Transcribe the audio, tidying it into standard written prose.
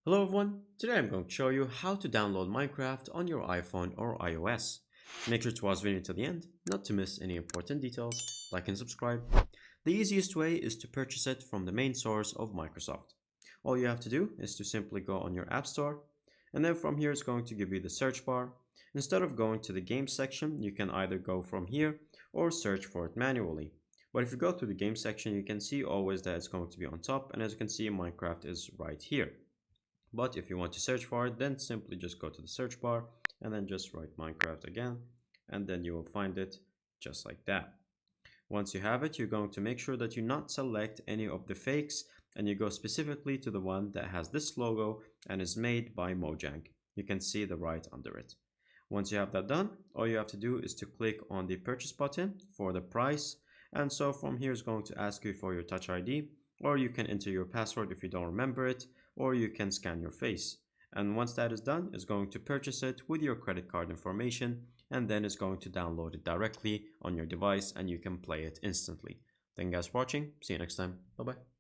Hello everyone, today I'm going to show you how to download Minecraft on your iPhone or iOS. Make sure to watch the video to the end, not to miss any important details. Like and subscribe. The easiest way is to purchase it from the main source of Microsoft. All you have to do is to simply go on your App Store, and then from here it's going to give you the search bar. Instead of going to the games section, you can either go from here or search for it manually. But if you go to the game section, you can see always that it's going to be on top, and as you can see, Minecraft is right here. But if you want to search for it, then simply just go to the search bar and then just write Minecraft again, and then you will find it just like that. Once you have it, you're going to make sure that you not select any of the fakes and you go specifically to the one that has this logo and is made by Mojang. You can see the right under it. Once you have that done, all you have to do is to click on the purchase button for the price. And so from here is going to ask you for your Touch ID, or you can enter your password if you don't remember it, or you can scan your face. And once that is done, it's going to purchase it with your credit card information, and then it's going to download it directly on your device and you can play it instantly. Thank you guys for watching. See you next time. Bye bye.